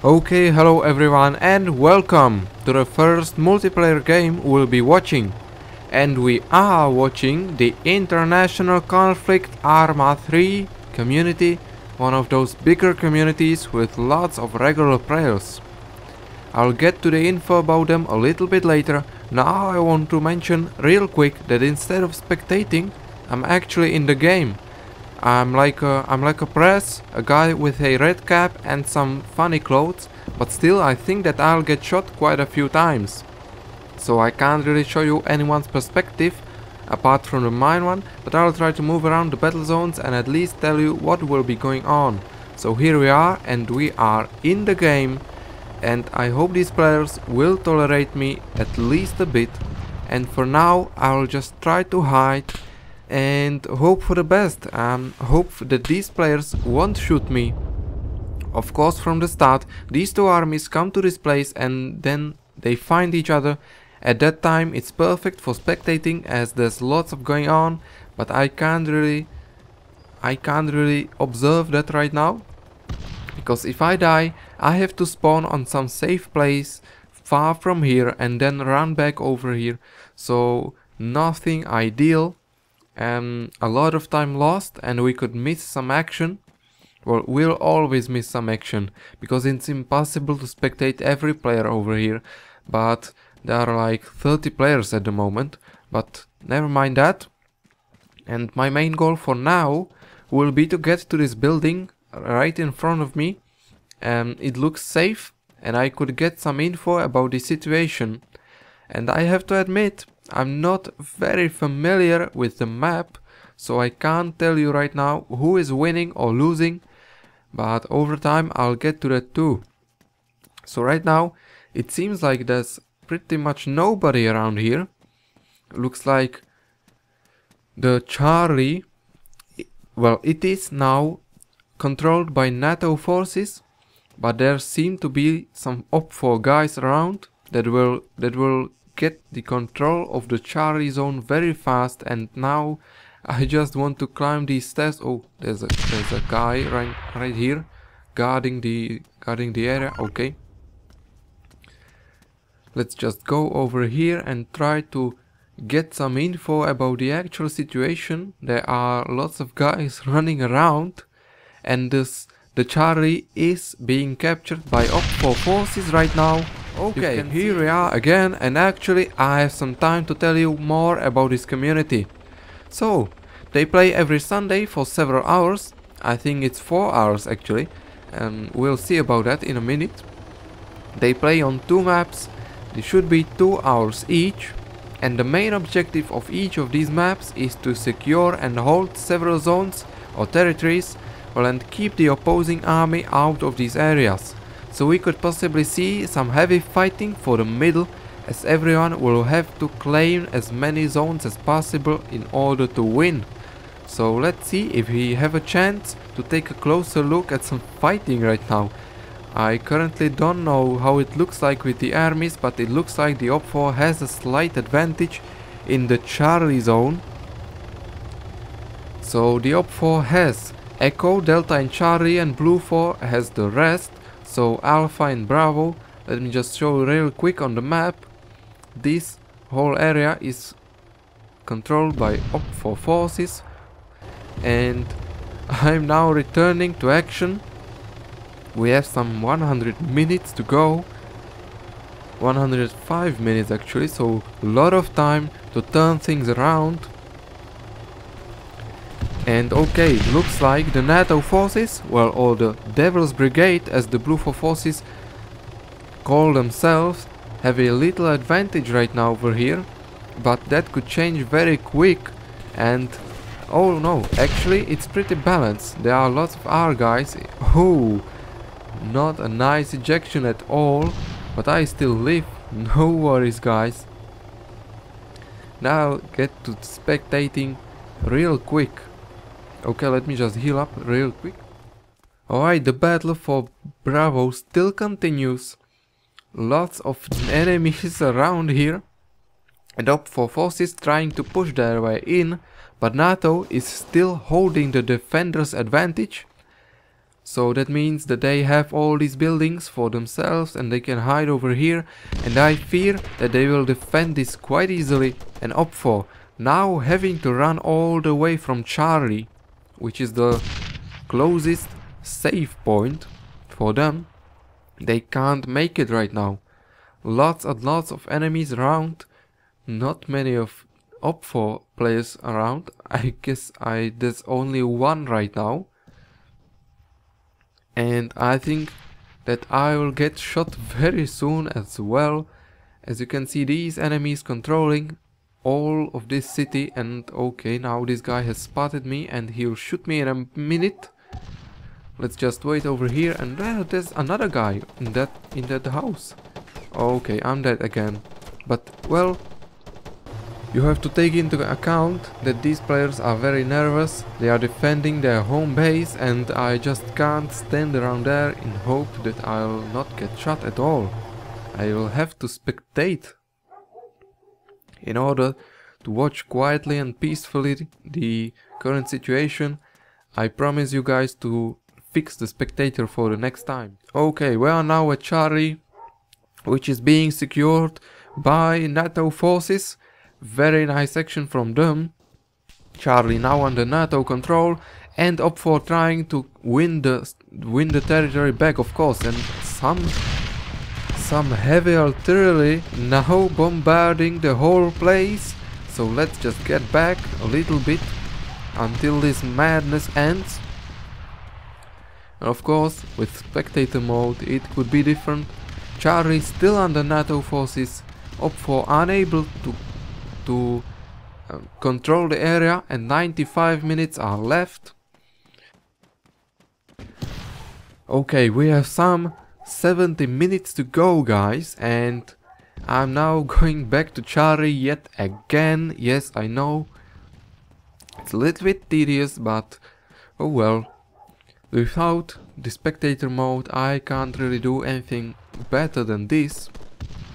Okay, hello everyone and welcome to the first multiplayer game we'll be watching. And we are watching the International Conflict ArmA 3 community, one of those bigger communities with lots of regular players. I'll get to the info about them a little bit later. Now I want to mention real quick that instead of spectating, I'm actually in the game. I'm like a press, a guy with a red cap and some funny clothes, but still I think that I'll get shot quite a few times. So I can't really show you anyone's perspective apart from the mine one, but I'll try to move around the battle zones and at least tell you what will be going on. So here we are and we are in the game, and I hope these players will tolerate me at least a bit, and for now I'll just try to hide and hope for the best. Hope that these players won't shoot me. Of course, from the start these two armies come to this place and then they find each other. At that time it's perfect for spectating as there's lots of going on, but I can't really observe that right now, because if I die I have to spawn on some safe place far from here and then run back over here, so nothing ideal. A lot of time lost and we could miss some action. Well, we'll always miss some action because it's impossible to spectate every player over here, but there are like 30 players at the moment, but never mind that. And my main goal for now will be to get to this building right in front of me. It looks safe and I could get some info about the situation. And I have to admit, I'm not very familiar with the map, so I can't tell you right now who is winning or losing, but over time I'll get to that too. So right now it seems like there's pretty much nobody around here. Looks like the Charlie, well, it is now controlled by NATO forces, but there seem to be some Op4 guys around that will get the control of the Charlie zone very fast. And now I just want to climb these stairs. Oh, there's a guy right here guarding the area. Okay, let's just go over here and try to get some info about the actual situation. There are lots of guys running around, and the Charlie is being captured by Op4 forces right now. Okay, here we are again, and actually I have some time to tell you more about this community. So, they play every Sunday for several hours. I think it's 4 hours actually, and we'll see about that in a minute. They play on 2 maps. They should be 2 hours each, and the main objective of each of these maps is to secure and hold several zones or territories, well, and keep the opposing army out of these areas. So we could possibly see some heavy fighting for the middle, as everyone will have to claim as many zones as possible in order to win. So let's see if we have a chance to take a closer look at some fighting right now. I currently don't know how it looks like with the armies, but it looks like the Op4 has a slight advantage in the Charlie zone. So the Op4 has Echo, Delta and Charlie, and Blue 4 has the rest. So Alpha and Bravo. Let me just show you real quick on the map. This whole area is controlled by Op4 forces, and I'm now returning to action. We have some 100 minutes to go, 105 minutes actually, so a lot of time to turn things around. And okay, looks like the NATO forces, well, or the Devil's Brigade as the Blue 4 forces call themselves, have a little advantage right now over here, but that could change very quick. And oh no, actually it's pretty balanced. There are lots of our guys. Oh, not a nice ejection at all, but I still live. No worries, guys. Now get to spectating real quick. Okay, let me just heal up real quick. Alright, the battle for Bravo still continues. Lots of enemies around here, and Op4 forces trying to push their way in, but NATO is still holding the defenders' advantage. So that means that they have all these buildings for themselves and they can hide over here. And I fear that they will defend this quite easily. And OPFOR now having to run all the way from Charlie, which is the closest save point for them. They can't make it right now. Lots and lots of enemies around. Not many of OPFOR players around. I guess there's only one right now. And I think that I will get shot very soon as well. As you can see, these enemies controlling all of this city. And okay, now this guy has spotted me and he'll shoot me in a minute. Let's just wait over here. And there's another guy in that house. Okay, I'm dead again. But well, you have to take into account that these players are very nervous. They are defending their home base and I just can't stand around there in hope that I'll not get shot at all. I will have to spectate in order to watch quietly and peacefully the current situation. I promise you guys to fix the spectator for the next time. Okay, we are now at Charlie, which is being secured by NATO forces. Very nice action from them. Charlie now under NATO control and OPFOR trying to win the territory back, of course, and some heavy artillery now bombarding the whole place. So let's just get back a little bit until this madness ends. And of course, with spectator mode it could be different. Charlie still under NATO forces. OPFOR unable to control the area and 95 minutes are left. Okay, we have some 70 minutes to go, guys, and I'm now going back to Charlie yet again. Yes, I know it's a little bit tedious, but oh well. Without the spectator mode I can't really do anything better than this,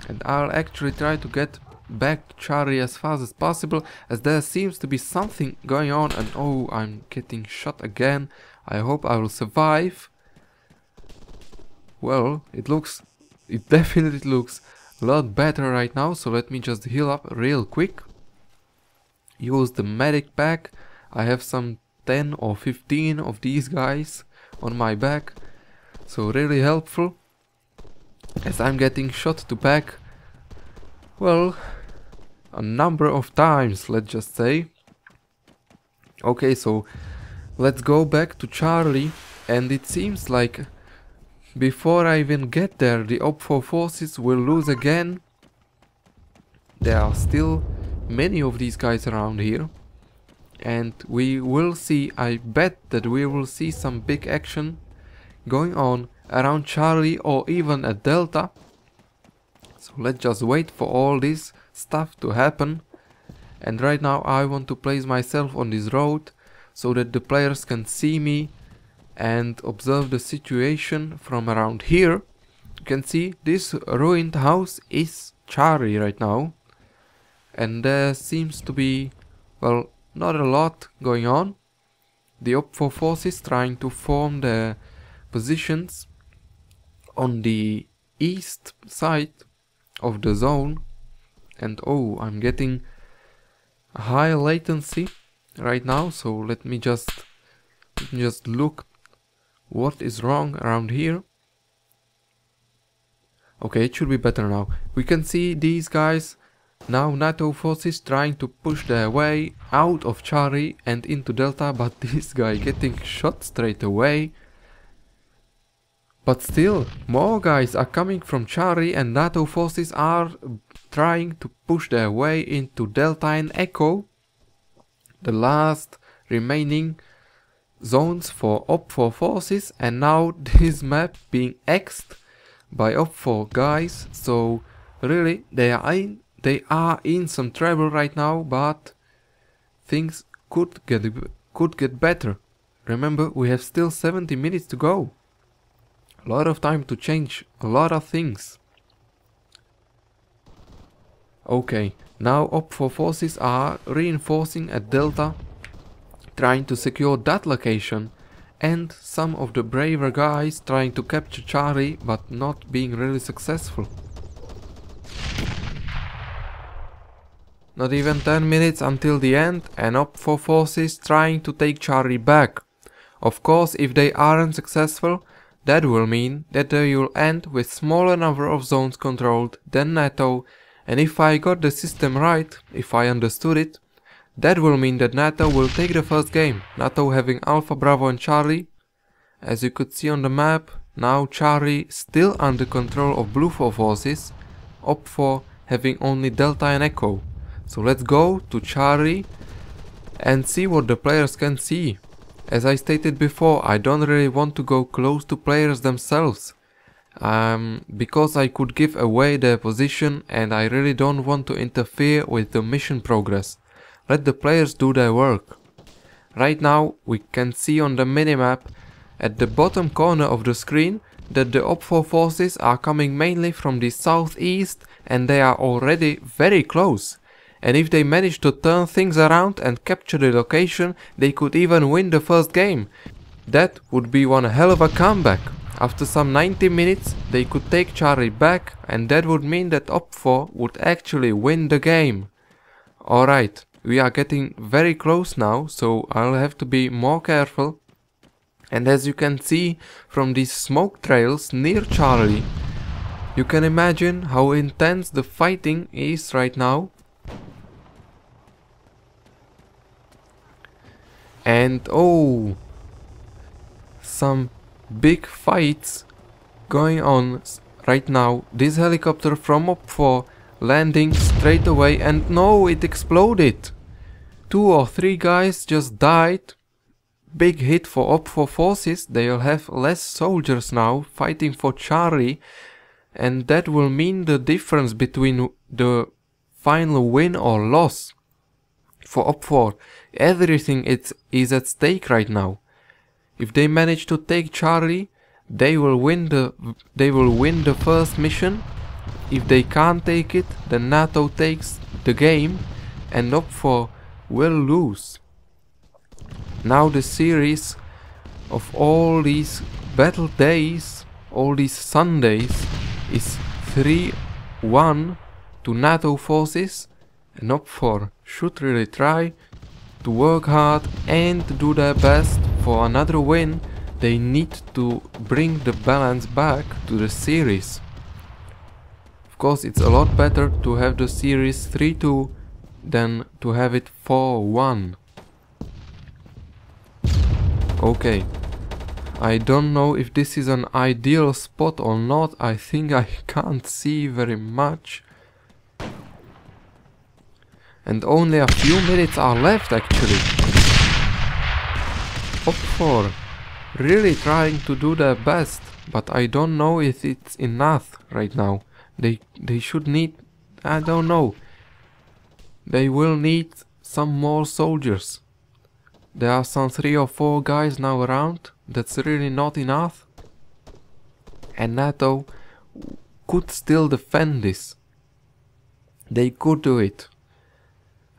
and I'll actually try to get back to Charlie as fast as possible, as there seems to be something going on. And oh, I'm getting shot again. I hope I will survive. Well, it definitely looks a lot better right now, so let me just heal up real quick. Use the medic pack. I have some 10 or 15 of these guys on my back, so really helpful as I'm getting shot to back, well, a number of times, let's just say. Okay, so let's go back to Charlie, and it seems like before I even get there the OPFOR forces will lose again. There are still many of these guys around here, and we will see, I bet that we will see some big action going on around Charlie or even at Delta. So let's just wait for all this stuff to happen. And right now I want to place myself on this road so that the players can see me and observe the situation from around here. You can see this ruined house is Charlie right now, and there seems to be, well, not a lot going on. The OPFOR forces trying to form their positions on the east side of the zone. And oh, I'm getting a high latency right now, so let me just look what is wrong around here. Okay, it should be better now. We can see these guys now, NATO forces trying to push their way out of Charlie and into Delta, but this guy getting shot straight away. But still, more guys are coming from Charlie and NATO forces are trying to push their way into Delta and Echo, the last remaining zones for OPFOR forces, and now this map being X'd by OPFOR guys, so really they are in some trouble right now, but things could get better. Remember, we have still 70 minutes to go. A lot of time to change a lot of things. Okay, now OPFOR forces are reinforcing at Delta, trying to secure that location, and some of the braver guys trying to capture Charlie but not being really successful. Not even 10 minutes until the end, and OPFOR forces trying to take Charlie back. Of course, if they aren't successful, that will mean that they will end with smaller number of zones controlled than NATO, and if I got the system right, if I understood it, that will mean that NATO will take the first game, NATO having Alpha, Bravo and Charlie. As you could see on the map, now Charlie still under control of Blue 4 forces, OPFOR having only Delta and Echo. So let's go to Charlie and see what the players can see. As I stated before, I don't really want to go close to players themselves, because I could give away their position and I really don't want to interfere with the mission progress. Let the players do their work. Right now we can see on the minimap at the bottom corner of the screen that the OPFOR forces are coming mainly from the southeast and they are already very close. And if they manage to turn things around and capture the location, they could even win the first game. That would be one hell of a comeback. After some 90 minutes, they could take Charlie back, and that would mean that OPFOR would actually win the game. Alright, we are getting very close now, so I'll have to be more careful. And as you can see from these smoke trails near Charlie, you can imagine how intense the fighting is right now. And oh, some big fights going on right now. This helicopter from OPFOR landing straight away, and no, it exploded. 2 or 3 guys just died. Big hit for OPFOR forces. They'll have less soldiers now fighting for Charlie, and that will mean the difference between the final win or loss. For OPFOR, everything is at stake right now. If they manage to take Charlie, they will win the first mission. If they can't take it, then NATO takes the game and OPFOR will lose. Now the series of all these battle days, all these Sundays, is 3-1 to NATO forces, and OPFOR should really try to work hard and do their best for another win. They need to bring the balance back to the series. Of course, it's a lot better to have the series 3-2 than to have it 4-1. Okay, I don't know if this is an ideal spot or not. I think I can't see very much. And only a few minutes are left actually. OPFOR really trying to do their best, but I don't know if it's enough right now. They should need, I don't know. They will need some more soldiers. There are some 3 or 4 guys now around. That's really not enough. And NATO could still defend this. They could do it.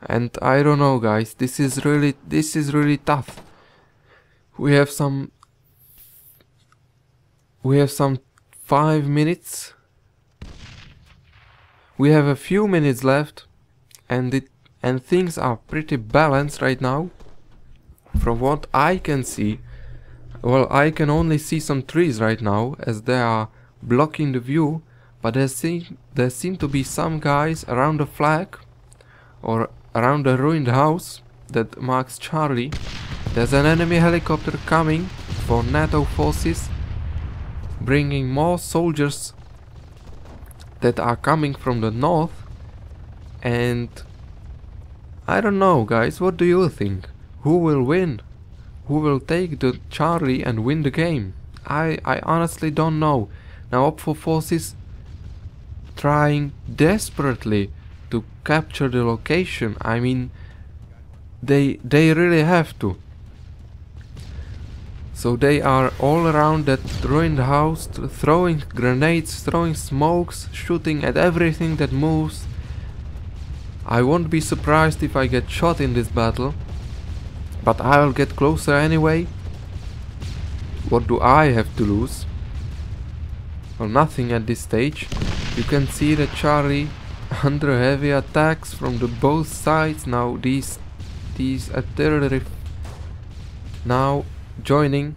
And I don't know, guys, this is really tough. We have some 5 minutes. We have a few minutes left, and things are pretty balanced right now. From what I can see, well, I can only see some trees right now as they are blocking the view, but there seem to be some guys around the flag or around the ruined house that marks Charlie. There's an enemy helicopter coming for NATO forces, bringing more soldiers that are coming from the north. And I don't know, guys, what do you think? Who will win? Who will take the Charlie and win the game? I honestly don't know. Now OPFOR forces trying desperately to capture the location. I mean, they really have to. So they are all around that ruined house, throwing grenades, throwing smokes, shooting at everything that moves. I won't be surprised if I get shot in this battle, but I'll get closer anyway. What do I have to lose? Well, nothing at this stage. You can see the Charlie under heavy attacks from the both sides. Now these artillery now joining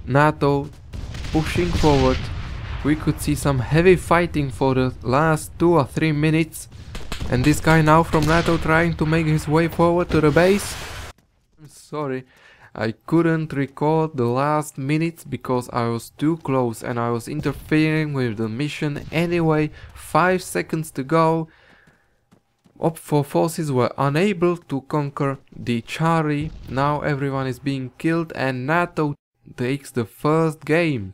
NATO, pushing forward. We could see some heavy fighting for the last 2 or 3 minutes. And this guy now from NATO trying to make his way forward to the base. I'm sorry, I couldn't record the last minutes because I was too close and I was interfering with the mission anyway. 5 seconds to go. Op 4 forces were unable to conquer the Charlie. Now everyone is being killed and NATO takes the first game.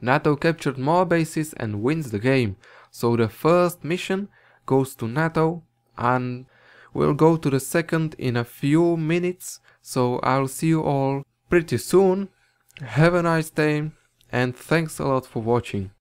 NATO captured more bases and wins the game. So the first mission goes to NATO and we'll go to the second in a few minutes. So I'll see you all pretty soon. Have a nice day and thanks a lot for watching.